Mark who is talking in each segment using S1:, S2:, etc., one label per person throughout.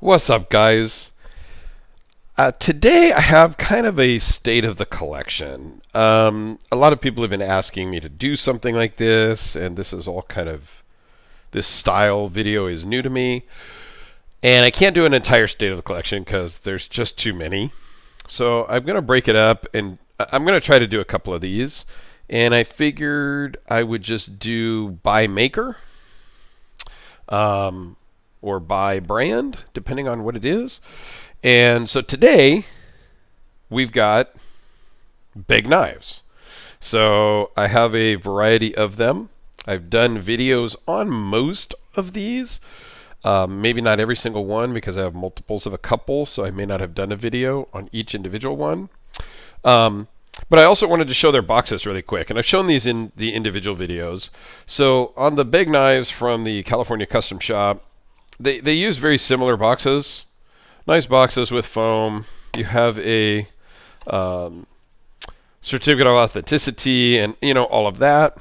S1: What's up, guys? Today I have kind of a state of the collection. A lot of people have been asking me to do something like this, and this style video is new to me. And I can't do an entire state of the collection because there's just too many. So I'm going to break it up, and I'm going to try to do a couple of these. And I figured I would just do by maker. Or by brand, depending on what it is. And so today, we've got Begg knives. So I have a variety of them. I've done videos on most of these. Maybe not every single one because I have multiples of a couple, so I may not have done a video on each individual one. But I also wanted to show their boxes really quick, and I've shown these in the individual videos. So on the Begg knives from the California Custom Shop, they use very similar boxes, nice boxes with foam. You have a certificate of authenticity, and all of that.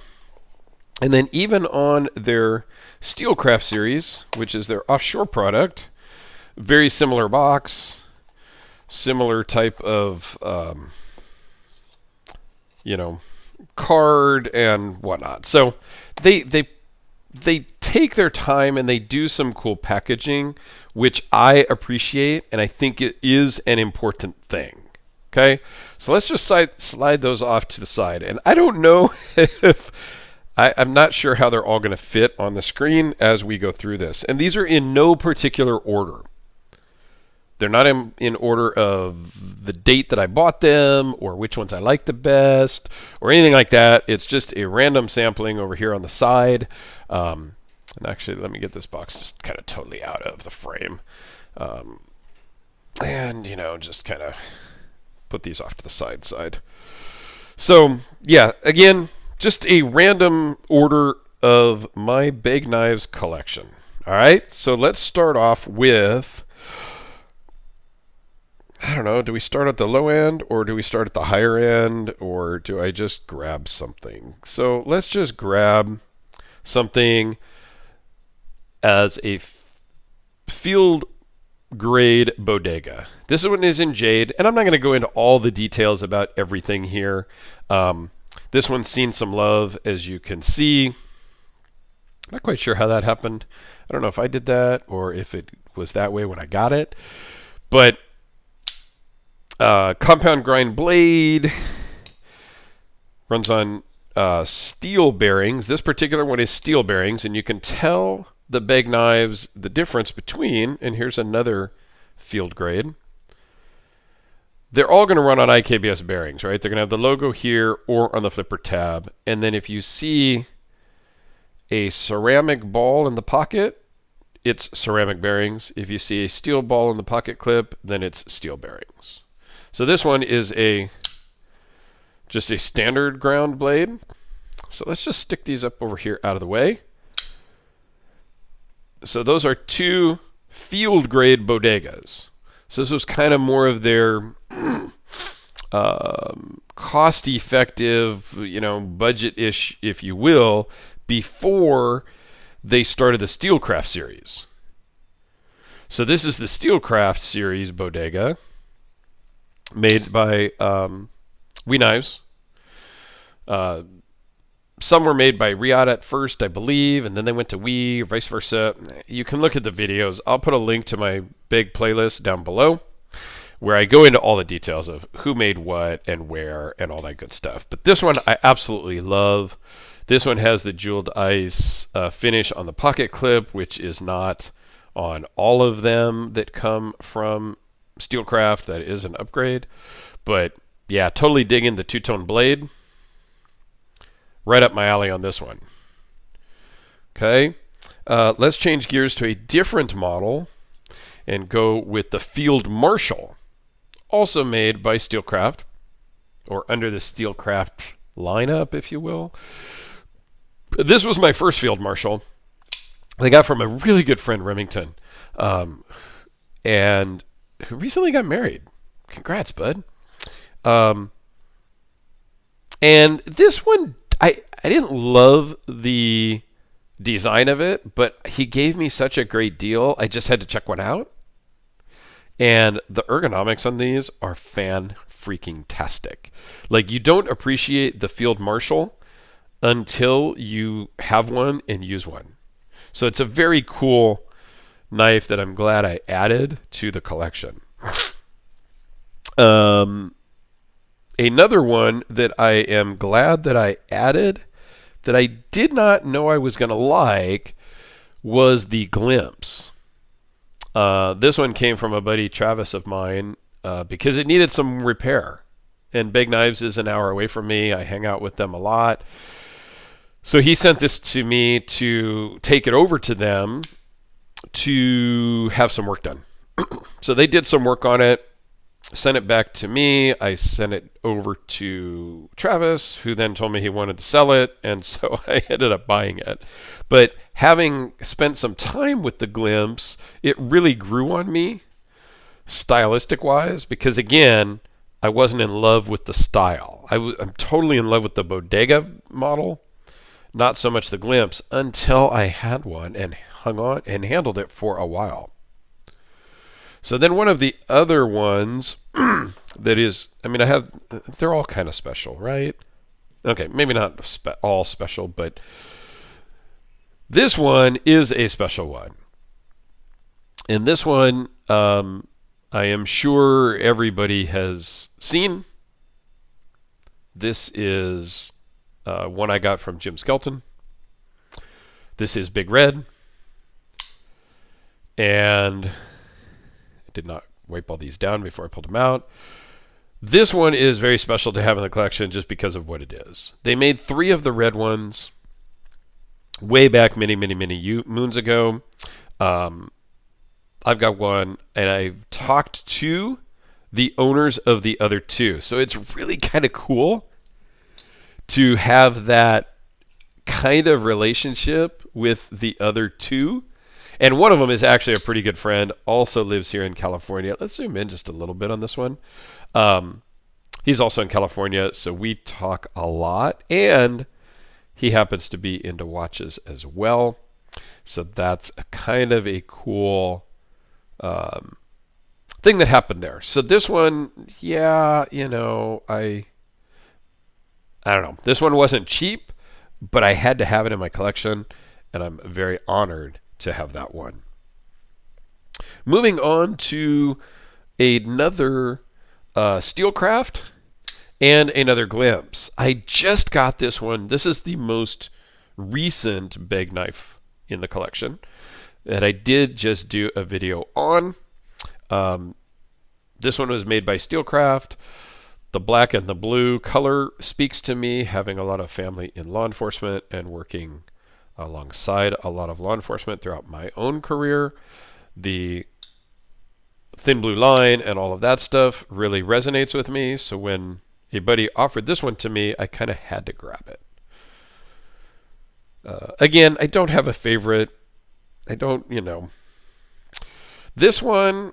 S1: And then even on their Steelcraft series, which is their offshore product, very similar box, similar type of card and whatnot. So they take their time and they do some cool packaging, which I appreciate, and I think it is an important thing. Okay, so let's just slide those off to the side. And I don't know if I'm not sure how they're all going to fit on the screen as we go through this. And these are in no particular order. They're not in order of the date that I bought them or which ones I like the best or anything like that. It's just a random sampling over here on the side. And actually, let me get this box just kind of totally out of the frame. And just kind of put these off to the side. So, yeah, again, just a random order of my Begg knives collection. All right, so let's start off with... I don't know, do we start at the low end or do we start at the higher end or do I just grab something? So let's just grab something as a field grade Bodega. This one is in jade, and I'm not going to go into all the details about everything here. This one's seen some love, as you can see. Not quite sure how that happened. I don't know if I did that or if it was that way when I got it. But compound grind blade, runs on steel bearings. This particular one is steel bearings, and you can tell the Begg knives the difference between, and here's another field grade. They're all going to run on IKBS bearings, right? They're going to have the logo here or on the flipper tab. And then if you see a ceramic ball in the pocket, it's ceramic bearings. If you see a steel ball in the pocket clip, then it's steel bearings. So this one is just a standard ground blade. So let's just stick these up over here out of the way. So those are two field grade Bodegas. So this was kind of more of their cost effective, budget-ish, if you will, before they started the Steelcraft series. So this is the Steelcraft series Bodega, made by We Knives. Some were made by Riot at first, I believe, and then they went to We, or vice versa. You can look at the videos. I'll put a link to my Begg playlist down below where I go into all the details of who made what and where and all that good stuff. But this one I absolutely love. This one has the jeweled ice finish on the pocket clip, which is not on all of them that come from Steelcraft. That is an upgrade. But yeah, totally digging the two-tone blade. Right up my alley on this one. Okay, let's change gears to a different model and go with the Field Marshal, also made by Steelcraft, or under the Steelcraft lineup, if you will. This was my first Field Marshal. I got from a really good friend, Remington, and who recently got married. Congrats, bud. And this one, I didn't love the design of it, but he gave me such a great deal, I just had to check one out. And the ergonomics on these are fan-freaking-tastic. Like, you don't appreciate the Field Marshal until you have one and use one. So it's a very cool knife that I'm glad I added to the collection. Another one that I am glad that I added that I did not know I was going to like was the Glimpse. This one came from a buddy Travis of mine because it needed some repair. And Begg Knives is an hour away from me. I hang out with them a lot. So he sent this to me to take it over to them to have some work done. So they did some work on it, sent it back to me. I sent it over to Travis, who then told me he wanted to sell it, and so I ended up buying it. But having spent some time with the Glimpse, it really grew on me, stylistic-wise, because again, I wasn't in love with the style. I'm totally in love with the Bodega model, not so much the Glimpse, until I had one and hung on and handled it for a while. So then one of the other ones that is, they're all kind of special, right? Okay, maybe not all special, but this one is a special one. And this one, I am sure everybody has seen. This is one I got from Jim Skelton. This is Big Red. And did not wipe all these down before I pulled them out. This one is very special to have in the collection just because of what it is. They made 3 of the red ones way back many moons ago. I've got one, and I've talked to the owners of the other 2. So it's really kind of cool to have that kind of relationship with the other 2. And one of them is actually a pretty good friend, also lives here in California. Let's zoom in just a little bit on this one. He's also in California, so we talk a lot, and he happens to be into watches as well. So that's a kind of a cool thing that happened there. So this one, I don't know. This one wasn't cheap, but I had to have it in my collection, and I'm very honored to have that one. Moving on to another Steelcraft and another Glimpse. I just got this one. This is the most recent Begg knife in the collection that I did just do a video on. This one was made by Steelcraft. The black and the blue color speaks to me, having a lot of family in law enforcement and working alongside a lot of law enforcement throughout my own career. The thin blue line and all of that stuff really resonates with me. So when a buddy offered this one to me, I kind of had to grab it. Again, I don't have a favorite. This one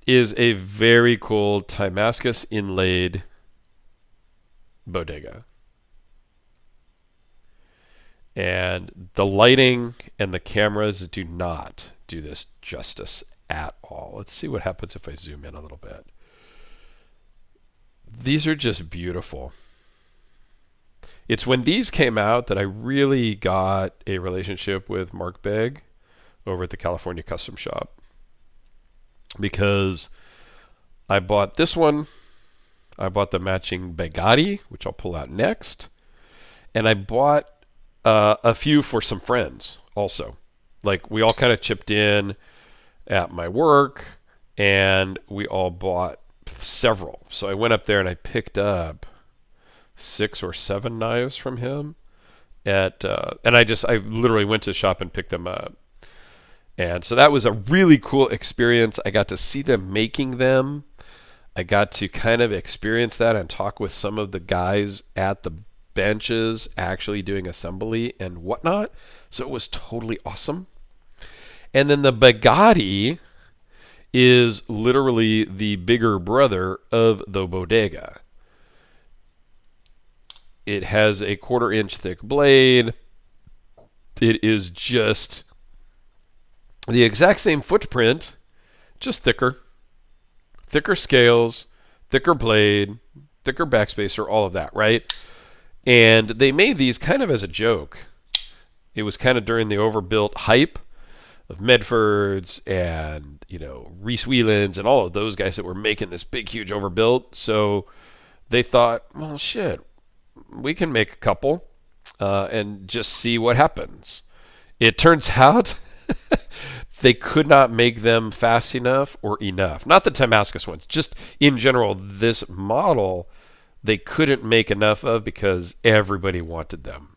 S1: is a very cool Damascus inlaid Bodega. And the lighting and the cameras do not do this justice at all. Let's see what happens if I zoom in a little bit. These are just beautiful. It's when these came out that I really got a relationship with Mark Begg over at the California Customs Shop. Because I bought this one. I bought the matching Begg, which I'll pull out next. And I bought a few for some friends also. Like, we all kind of chipped in at my work, and we all bought several. So I went up there and I picked up 6 or 7 knives from him and I literally went to the shop and picked them up. And so that was a really cool experience. I got to see them making them. I got to kind of experience that and talk with some of the guys at the benches actually doing assembly and whatnot. So it was totally awesome. And then the Begg is literally the bigger brother of the Bodega. It has a 1/4 inch thick blade. It is just the exact same footprint just thicker scales, thicker blade, thicker backspacer, all of that, right? And they made these kind of as a joke. It was kind of during the overbuilt hype of Medfords and, Reese Whelans and all of those guys that were making this big, huge overbuilt. So they thought, well, shit, we can make a couple and just see what happens. It turns out they could not make them fast enough or enough. Not the Damascus ones, just in general, this model they couldn't make enough of because everybody wanted them.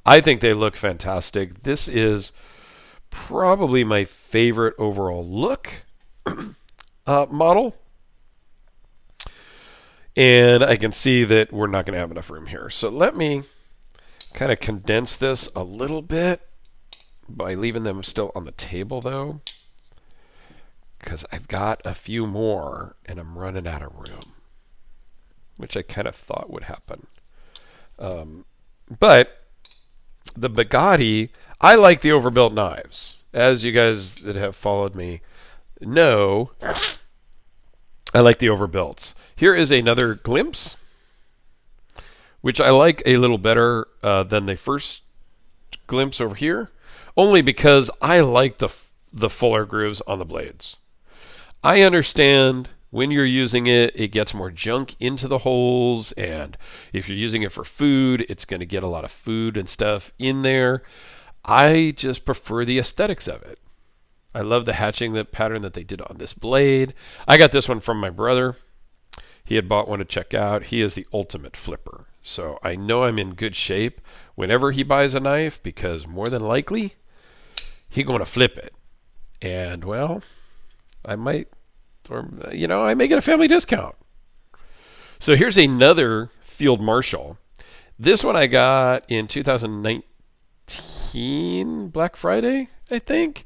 S1: I think they look fantastic. This is probably my favorite overall look model. And I can see that we're not going to have enough room here. So let me kind of condense this a little bit by leaving them still on the table, though, because I've got a few more and I'm running out of room, which I kind of thought would happen. But the Bugatti, I like the overbuilt knives. As you guys that have followed me know, I like the overbuilts. Here is another glimpse, which I like a little better than the first glimpse over here, only because I like the fuller grooves on the blades. I understand when you're using it, it gets more junk into the holes, and if you're using it for food, it's going to get a lot of food and stuff in there. I just prefer the aesthetics of it. I love the hatching pattern that they did on this blade. I got this one from my brother. He had bought one to check out. He is the ultimate flipper. So I know I'm in good shape whenever he buys a knife, because more than likely, he's going to flip it. And, well, I might, I may get a family discount. So here's another Field Marshal. This one I got in 2019, Black Friday, I think.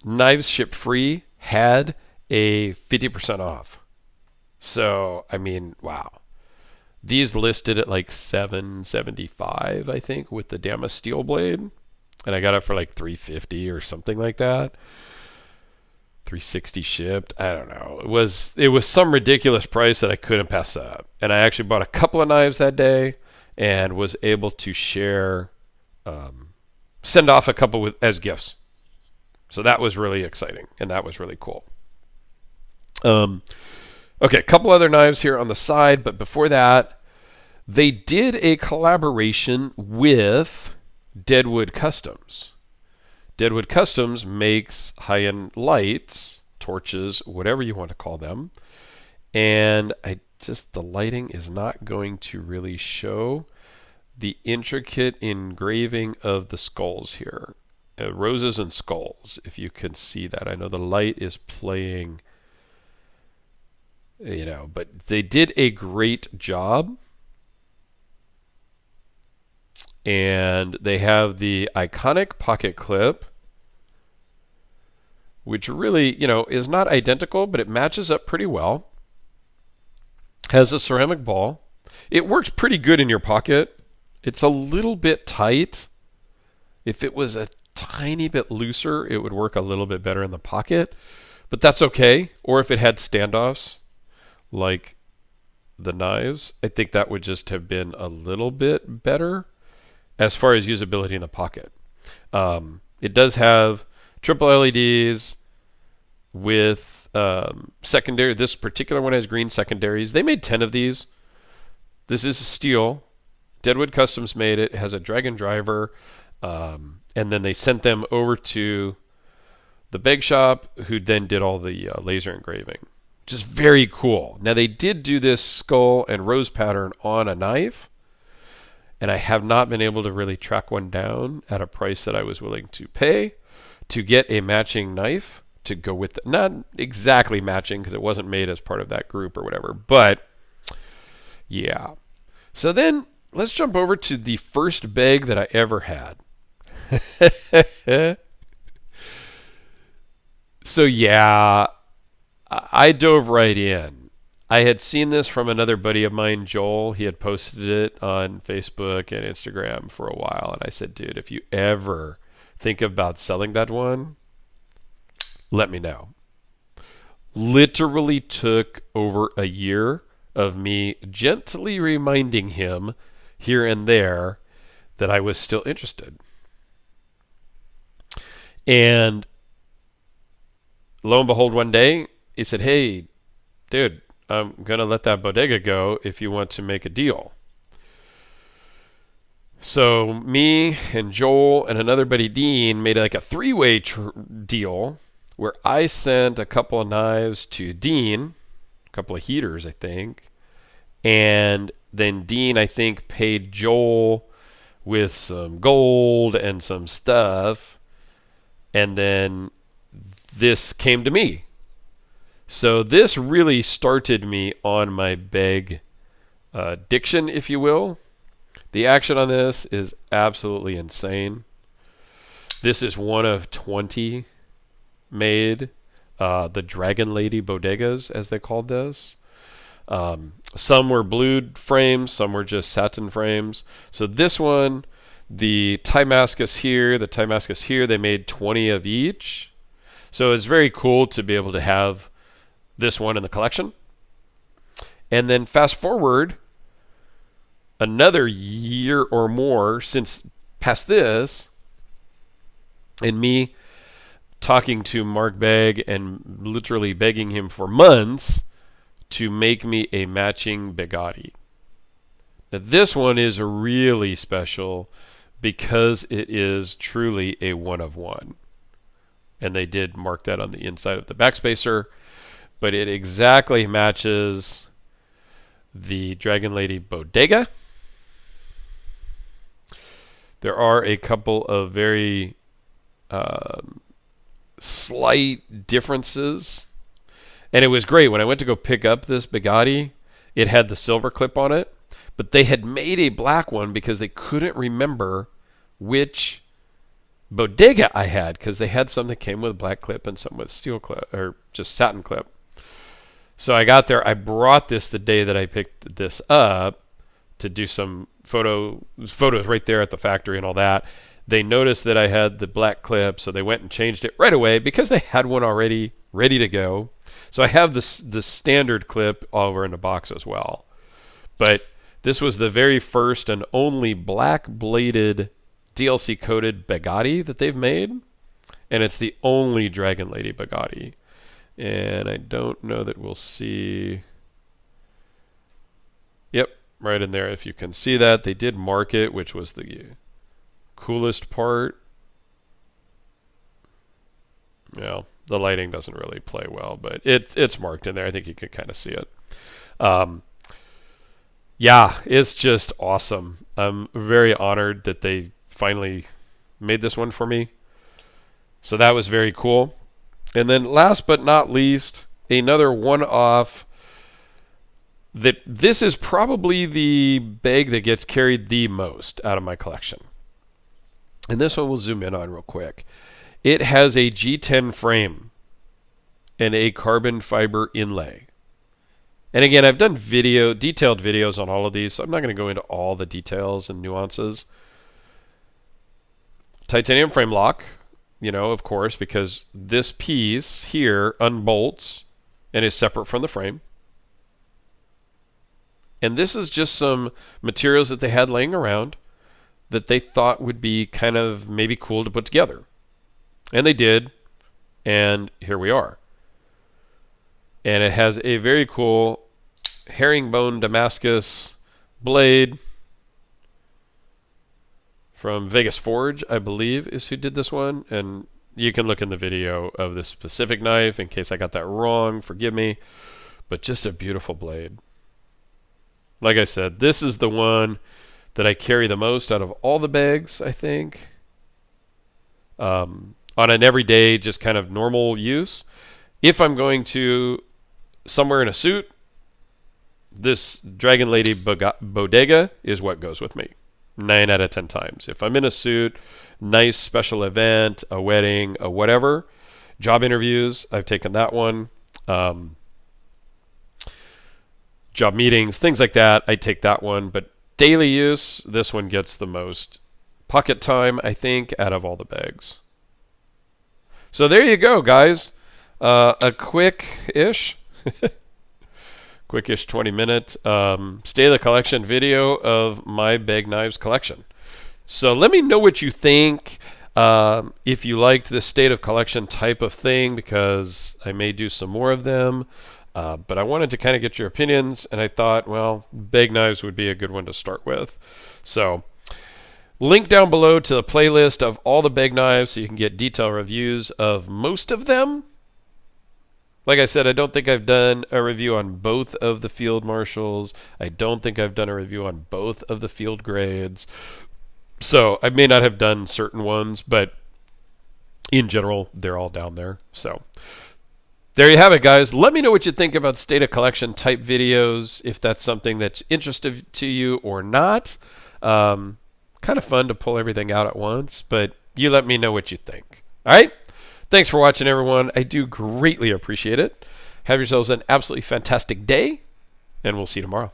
S1: Knives Ship Free had a 50% off. So, I mean, wow. These listed at like $775, I think, with the Damas steel blade. And I got it for like $350 or something like that. $360 shipped. I don't know. It was some ridiculous price that I couldn't pass up. And I actually bought a couple of knives that day and was able to send off a couple as gifts. So that was really exciting, and that was really cool. Okay, a couple other knives here on the side, but before that, they did a collaboration with Deadwood Customs. Deadwood Customs makes high-end lights, torches, whatever you want to call them, and the lighting is not going to really show the intricate engraving of the skulls here. Roses and skulls, if you can see that. I know the light is playing, but they did a great job. And they have the iconic pocket clip, which really, is not identical, but it matches up pretty well. Has a ceramic ball. It works pretty good in your pocket. It's a little bit tight. If it was a tiny bit looser, it would work a little bit better in the pocket, but that's okay. Or if it had standoffs like the knives, I think that would just have been a little bit better as far as usability in the pocket. It does have triple LEDs with secondary. This particular one has green secondaries. They made 10 of these. This is steel. Deadwood Customs made it. It has a Dragon driver. And then they sent them over to the Begg shop, who then did all the laser engraving. Just very cool. Now, they did do this skull and rose pattern on a knife, and I have not been able to really track one down at a price that I was willing to pay to get a matching knife to go with it. Not exactly matching, because it wasn't made as part of that group or whatever, but yeah. So then let's jump over to the first Begg that I ever had. So yeah, I dove right in. I had seen this from another buddy of mine, Joel. He had posted it on Facebook and Instagram for a while, and I said, dude, if you ever think about selling that one, let me know. literally took over a year of me gently reminding him here and there that I was still interested. And lo and behold, one day he said, "Hey, dude, I'm going to let that bodega go if you want to make a deal." So me and Joel and another buddy, Dean, made like a three-way deal where I sent a couple of knives to Dean, a couple of heaters, I think. And then Dean, I think, paid Joel with some gold and some stuff. And then this came to me. So this really started me on my Begg addiction, if you will. The action on this is absolutely insane. This is one of 20 made. The Dragon Lady bodegas, as they called this. Some were blued frames, some were just satin frames. So this one, the Timascus here, they made 20 of each. So it's very cool to be able to have this one in the collection. And then fast forward another year or more since past this, and me talking to Mark Begg and literally begging him for months to make me a matching Bugatti. Now this one is really special because it is truly a one of one. And they did mark that on the inside of the backspacer, but it exactly matches the Dragon Lady Bodega. There are a couple of very slight differences. And it was great. When I went to go pick up this Bugatti, it had the silver clip on it, but they had made a black one because they couldn't remember which Bodega I had, because they had some that came with black clip and some with steel clip, or just satin clip. So I got there. I brought this the day that I picked this up to do some photos right there at the factory and all that. They noticed that I had the black clip, so they went and changed it right away because they had one already ready to go. So I have the standard clip over in the box as well. But this was the very first and only black bladed DLC coated Bugatti that they've made. And it's the only Dragon Lady Bugatti. And I don't know that we'll see. Yep, right in there if you can see that. They did mark it, which was the coolest part. Yeah, the lighting doesn't really play well, but it's marked in there. I think you can kind of see it. Yeah, it's just awesome. I'm very honored that they finally made this one for me. So that was very cool. And then last but not least, another one-off. This is probably the Begg that gets carried the most out of my collection. And this one we'll zoom in on real quick. It has a G10 frame and a carbon fiber inlay. And again, I've done detailed videos on all of these, so I'm not going to go into all the details and nuances. Titanium frame lock, of course, because this piece here unbolts and is separate from the frame. And this is just some materials that they had laying around that they thought would be kind of maybe cool to put together. And they did, and here we are. And it has a very cool herringbone Damascus blade from Vegas Forge, I believe, is who did this one. And you can look in the video of this specific knife in case I got that wrong. Forgive me. But just a beautiful blade. Like I said, this is the one that I carry the most out of all the Beggs, I think. On an everyday, just kind of normal use. If I'm going to somewhere in a suit, this Dragon Lady Bodega is what goes with me 9 out of 10 times. If I'm in a suit, nice special event, a wedding, a whatever, job interviews, I've taken that one. Job meetings, things like that, I take that one. But daily use, this one gets the most pocket time, I think, out of all the Beggs. So there you go, guys. A quick-ish, quick-ish 20-minute state of the collection video of my Begg knives collection. So let me know what you think. If you liked this state of collection type of thing, because I may do some more of them. But I wanted to kind of get your opinions, and I thought, well, Begg knives would be a good one to start with. So link down below to the playlist of all the Begg knives so you can get detailed reviews of most of them. Like I said, I don't think I've done a review on both of the Field Marshals. I don't think I've done a review on both of the Field Grades. So I may not have done certain ones, but in general, they're all down there. So there you have it, guys. Let me know what you think about state of collection type videos, if that's something that's interesting to you or not. Kind of fun to pull everything out at once, but you let me know what you think. All right? Thanks for watching, everyone. I do greatly appreciate it. Have yourselves an absolutely fantastic day, and we'll see you tomorrow.